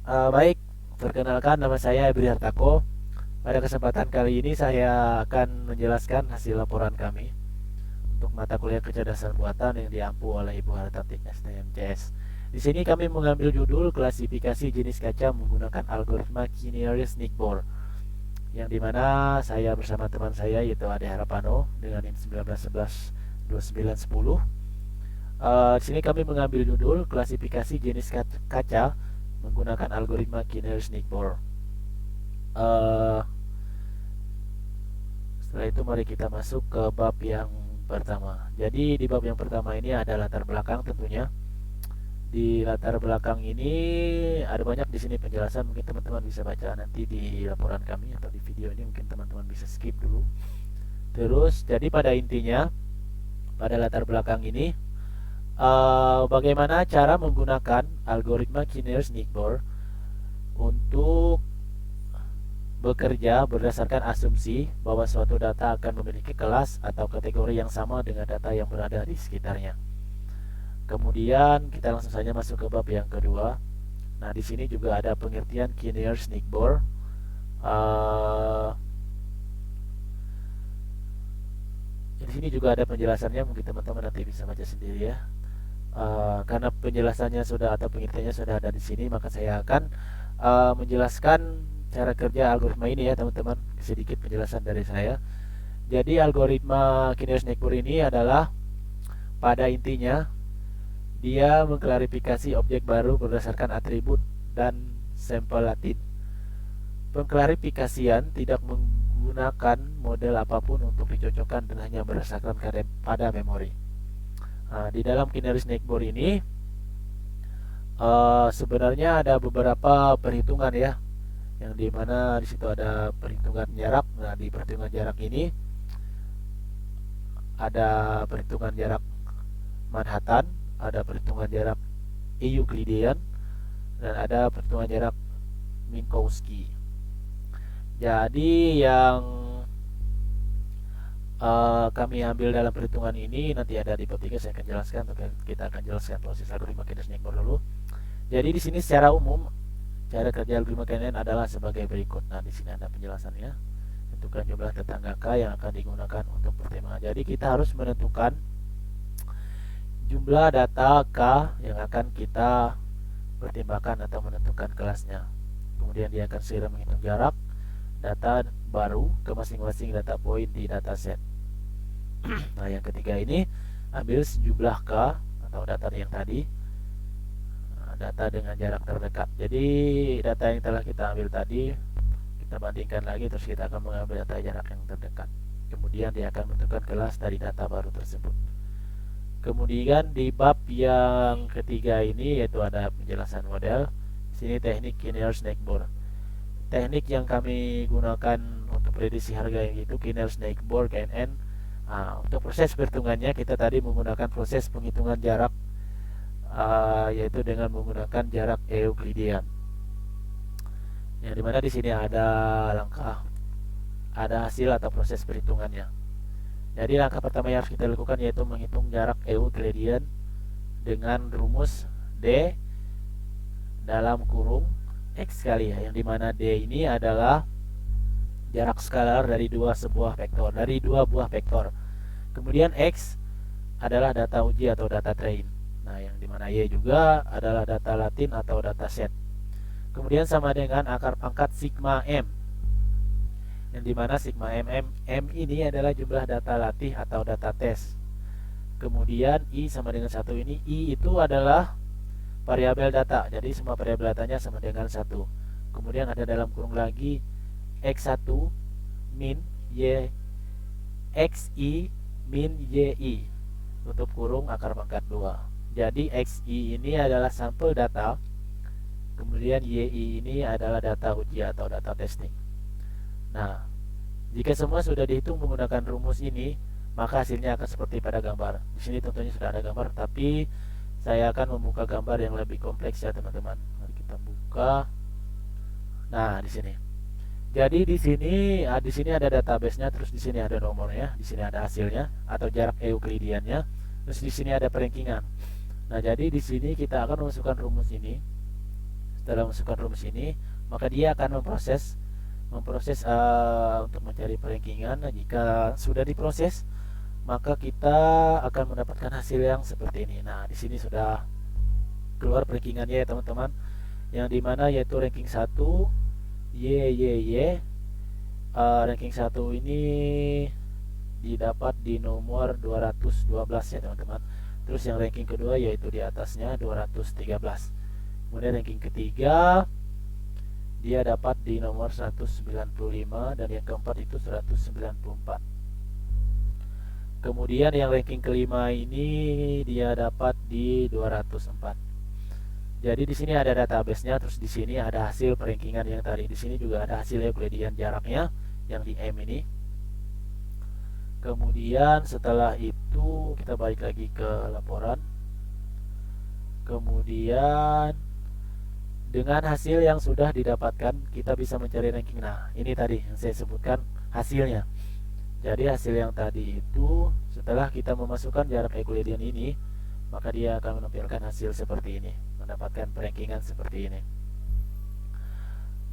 Baik, perkenalkan nama saya Ebri Hartako. Pada kesempatan kali ini saya akan menjelaskan hasil laporan kami untuk mata kuliah kecerdasan buatan yang diampu oleh Ibu Hartatik STMCS. Di sini kami mengambil judul klasifikasi jenis kaca menggunakan algoritma Kinnear-Nickbor, yang dimana saya bersama teman saya yaitu Ade Harapano dengan NIM 1911 2910. Di sini kami mengambil judul klasifikasi jenis kaca menggunakan algoritma Kinnear-Nickbor. Uh, Setelah itu mari kita masuk ke bab yang pertama. Jadi di bab yang pertama ini ada latar belakang tentunya. Di latar belakang ini ada banyak di sini penjelasan, mungkin teman-teman bisa baca nanti di laporan kami atau di video ini, mungkin teman-teman bisa skip dulu. Terus jadi pada intinya pada latar belakang ini bagaimana cara menggunakan algoritma Kinnear-Nickbor untuk bekerja berdasarkan asumsi bahwa suatu data akan memiliki kelas atau kategori yang sama dengan data yang berada di sekitarnya. Kemudian kita langsung saja masuk ke bab yang kedua. Nah, di sini juga ada pengertian Kinnear-Nickbor. Di sini juga ada penjelasannya, mungkin teman-teman nanti bisa baca sendiri ya. Karena penjelasannya sudah atau pengertiannya sudah ada di sini, maka saya akan menjelaskan cara kerja algoritma ini ya teman-teman. Sedikit penjelasan dari saya. Jadi algoritma Kinnear-Nickbor ini adalah pada intinya dia mengklarifikasi objek baru berdasarkan atribut dan sampel latin. Pengklarifikasian tidak menggunakan model apapun untuk dicocokkan dan hanya berdasarkan pada memori. Di dalam Kinnear-Nickbor ini sebenarnya ada beberapa perhitungan ya, yang dimana di situ ada perhitungan jarak. Nah, di perhitungan jarak ini ada perhitungan jarak Manhattan, ada perhitungan jarak Euclidean, dan ada perhitungan jarak Minkowski. Jadi yang kami ambil dalam perhitungan ini nanti ada di bab 3, saya akan jelaskan. Kita akan jelaskan proses algoritma Kinnear-Nickbor dulu. Jadi di sini secara umum cara kerja algoritma Kinnear adalah sebagai berikut. Nah, di sini ada penjelasannya. Tentukan jumlah tetangga K yang akan digunakan untuk pertimbangan. Jadi kita harus menentukan jumlah data K yang akan kita pertimbangkan atau menentukan kelasnya. Kemudian dia akan segera menghitung jarak data baru ke masing-masing data point di dataset. Nah, yang ketiga ini ambil sejumlah K atau data yang tadi, data dengan jarak terdekat. Jadi data yang telah kita ambil tadi kita bandingkan lagi, terus kita akan mengambil data jarak yang terdekat. Kemudian dia akan menentukan kelas dari data baru tersebut. Kemudian di bab yang ketiga ini yaitu ada penjelasan model. Di sini teknik Kinnear-Nickbor. Teknik yang kami gunakan untuk prediksi harga yang itu Kinnear-Nickbor KNN. Untuk proses perhitungannya kita tadi menggunakan proses penghitungan jarak, yaitu dengan menggunakan jarak Euclidean. Yang dimana di sini ada langkah, ada hasil atau proses perhitungannya. Jadi langkah pertama yang harus kita lakukan yaitu menghitung jarak Euclidean dengan rumus D dalam kurung X kali ya, yang dimana D ini adalah jarak skalar dari dua buah vektor. Kemudian X adalah data uji atau data train. Nah, yang dimana Y juga adalah data latin atau data set. Kemudian sama dengan akar pangkat sigma M, yang dimana sigma M ini adalah jumlah data latih atau data tes. Kemudian I sama dengan 1 ini, I itu adalah variabel data, jadi semua variabel datanya sama dengan 1. Kemudian ada dalam kurung lagi X1 min Y, XI min YI, tutup kurung akar pangkat 2. Jadi XI ini adalah sampel data, kemudian YI ini adalah data uji atau data testing. Nah, jika semua sudah dihitung menggunakan rumus ini, maka hasilnya akan seperti pada gambar. Di sini tentunya sudah ada gambar, tapi saya akan membuka gambar yang lebih kompleks ya teman-teman. Mari kita buka. Nah, di sini. Jadi di sini ada database-nya, terus di sini ada nomornya, di sini ada hasilnya atau jarak Euclidean-nya, terus di sini ada perankingan. Nah, jadi di sini kita akan memasukkan rumus ini. Setelah masukkan rumus ini, maka dia akan memproses untuk mencari perankingan. Nah, jika sudah diproses, maka kita akan mendapatkan hasil yang seperti ini. Nah, di sini sudah keluar rankingannya ya teman-teman, yang dimana yaitu ranking 1 YYY. Ranking 1 ini didapat di nomor 212 ya teman-teman. Terus yang ranking kedua yaitu di atasnya 213. Kemudian ranking ketiga dia dapat di nomor 195, dan yang keempat itu 194. Kemudian yang ranking kelima ini dia dapat di 204. Jadi di sini ada database-nya, terus di sini ada hasil perankingan yang tadi. Di sini juga ada hasil Euclidean jaraknya yang di M ini. Kemudian setelah itu kita balik lagi ke laporan. Kemudian dengan hasil yang sudah didapatkan kita bisa mencari ranking. Nah, ini tadi yang saya sebutkan hasilnya. Jadi hasil yang tadi itu setelah kita memasukkan jarak Euclidean ini, maka dia akan menampilkan hasil seperti ini, mendapatkan perankingan seperti ini.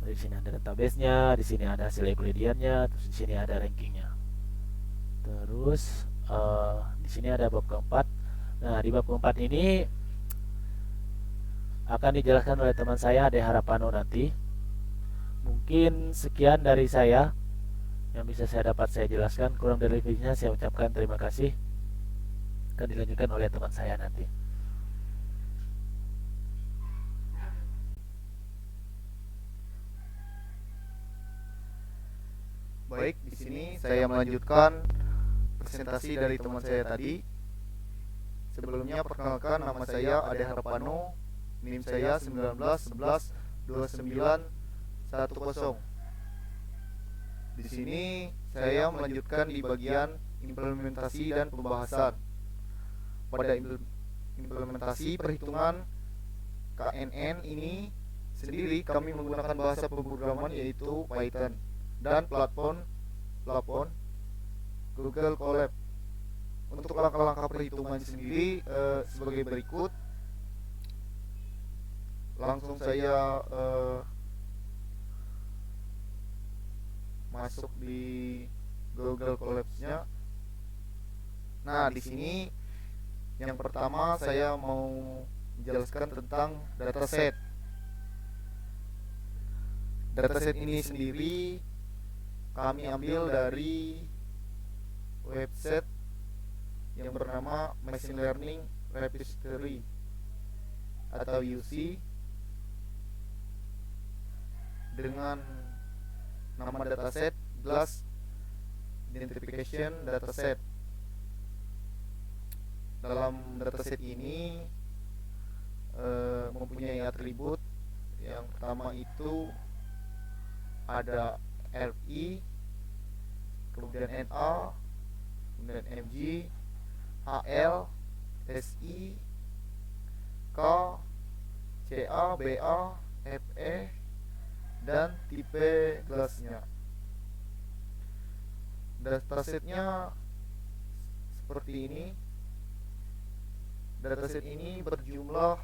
Di sini ada database-nya, di sini ada hasil Euclidean-nya, terus di sini ada rankingnya. Terus di sini ada bab keempat. Nah, di bab keempat ini akan dijelaskan oleh teman saya Ade Harapano nanti. Mungkin sekian dari saya yang bisa saya dapat saya jelaskan. Kurang dari lebihnya saya ucapkan terima kasih. Akan dilanjutkan oleh teman saya nanti. Baik, di sini saya melanjutkan presentasi dari teman saya tadi. Sebelumnya perkenalkan, nama saya Ade Harapano, NIM saya 19112910. Di sini saya melanjutkan di bagian implementasi dan pembahasan. Pada implementasi perhitungan KNN ini sendiri kami menggunakan bahasa pemrograman yaitu Python dan platform Google Colab. Untuk langkah-langkah perhitungan sendiri sebagai berikut. Langsung saya masuk di Google Colab-nya. Nah, di sini yang pertama saya mau menjelaskan tentang dataset. Dataset ini sendiri kami ambil dari website yang bernama Machine Learning Repository atau UC dengan nama dataset Glass Identification Dataset. Dalam dataset ini mempunyai atribut. Yang pertama itu ada RI, kemudian NA, kemudian MG, HL, SI, K, CA, BA, FE, dan tipe gelasnya. Datasetnya seperti ini. Dataset ini berjumlah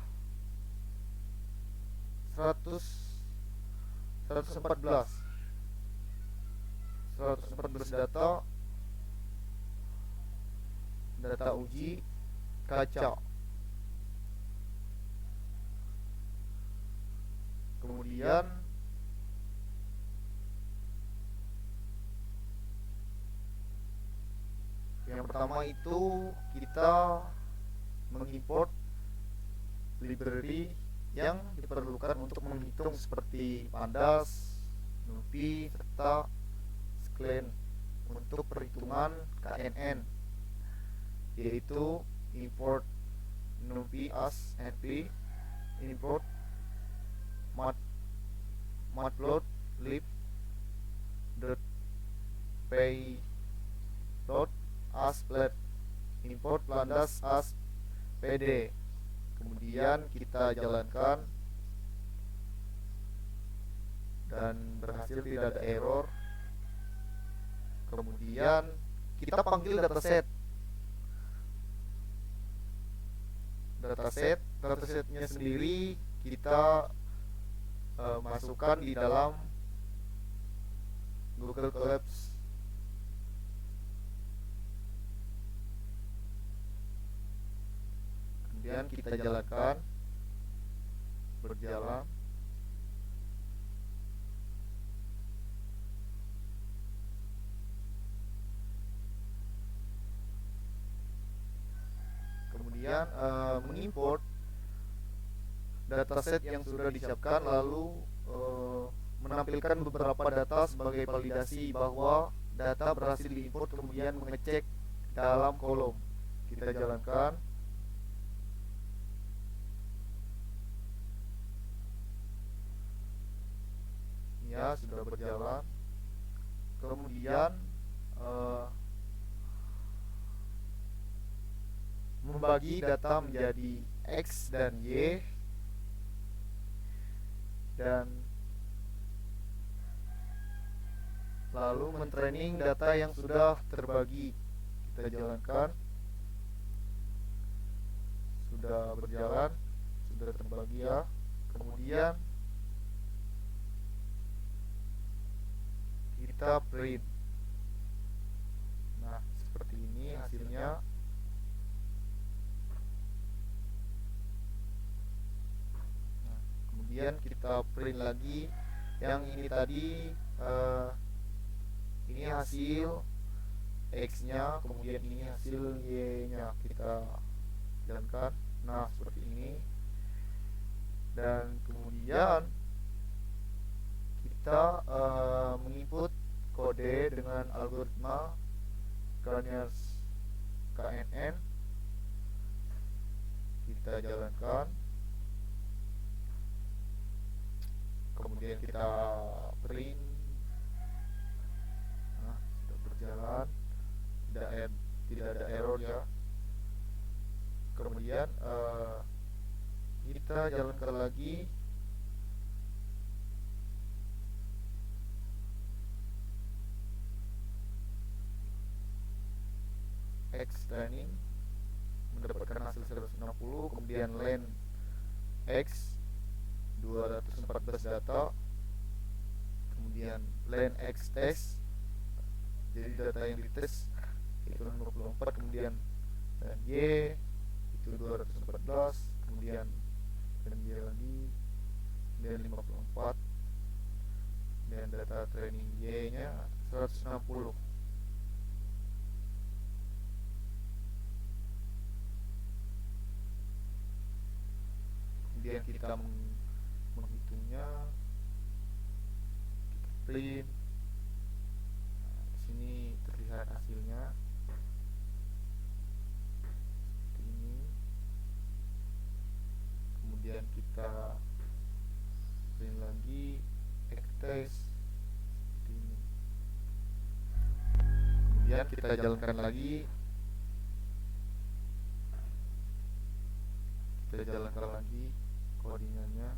114 data uji kaca. Kemudian yang pertama itu kita mengimport library yang diperlukan untuk menghitung seperti pandas, NumPy, serta Sklearn untuk perhitungan KNN, yaitu import NumPy as NP, import matplotlib py as plat, import pandas as pd. Kemudian kita jalankan dan berhasil, tidak ada error. Kemudian kita panggil datasetnya sendiri kita masukkan di dalam Google Collapse. Kemudian kita jalankan, berjalan. Kemudian mengimport dataset yang sudah disiapkan, lalu menampilkan beberapa data sebagai validasi bahwa data berhasil diimport, kemudian mengecek dalam kolom. Kita jalankan. Ya, sudah berjalan. Kemudian membagi data menjadi X dan Y, dan lalu mentraining data yang sudah terbagi. Kita jalankan. Sudah berjalan, sudah terbagi ya. Kemudian kita print. Nah, seperti ini hasilnya. Nah, kemudian kita print lagi yang ini tadi. Ini hasil X-nya, kemudian ini hasil Y-nya. Kita jalankan. Nah, seperti ini. Dan kemudian kita menginput kode dengan algoritma Garniers KNN. Kita jalankan. Kemudian kita print. Nah, sudah berjalan, tidak ada error ya. Kemudian kita jalankan lagi. X training mendapatkan hasil 160, kemudian len X 214 data, kemudian len X test, jadi data yang dites itu 54, kemudian len Y itu 214, kemudian len Y lagi, kemudian 54, dan data training Y nya 160. Kemudian kita menghitungnya, kita print. Nah, di sini terlihat hasilnya seperti ini. Kemudian kita print lagi X-test seperti ini. Kemudian kita jalankan lagi. Kita jalankan lagi codingannya.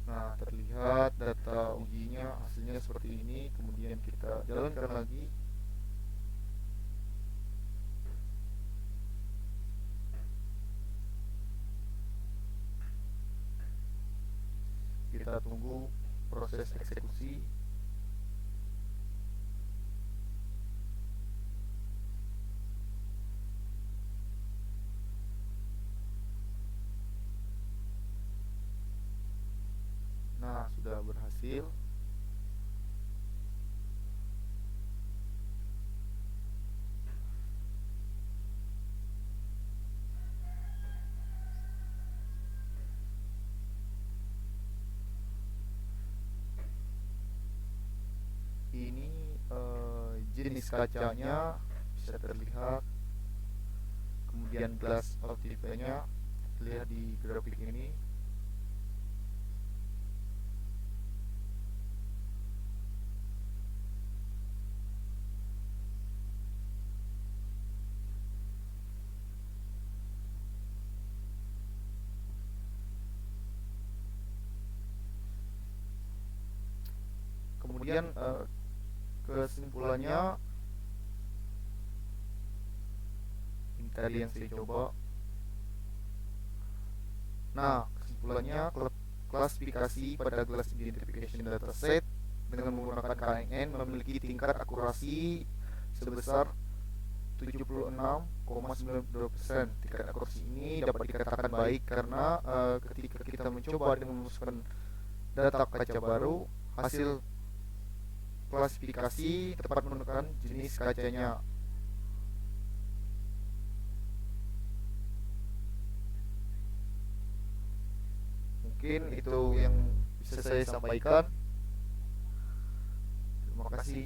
Nah, terlihat data ujinya hasilnya seperti ini. Kemudian kita jalankan lagi. Kita tunggu proses eksekusi. Nah, sudah berhasil. Ini jenis kacanya bisa terlihat. Kemudian glass optifnya terlihat di grafik ini. Kemudian kesimpulannya, ini tadi yang saya coba. Nah, kesimpulannya kesimpulannya, klasifikasi pada Glass Identification Dataset dengan menggunakan KNN memiliki tingkat akurasi sebesar 76,92%. Tingkat akurasi ini dapat dikatakan baik karena ketika kita mencoba dengan memasukkan data kaca baru, hasil klasifikasi tepat menentukan jenis kacanya. Mungkin itu yang bisa saya sampaikan. Terima kasih.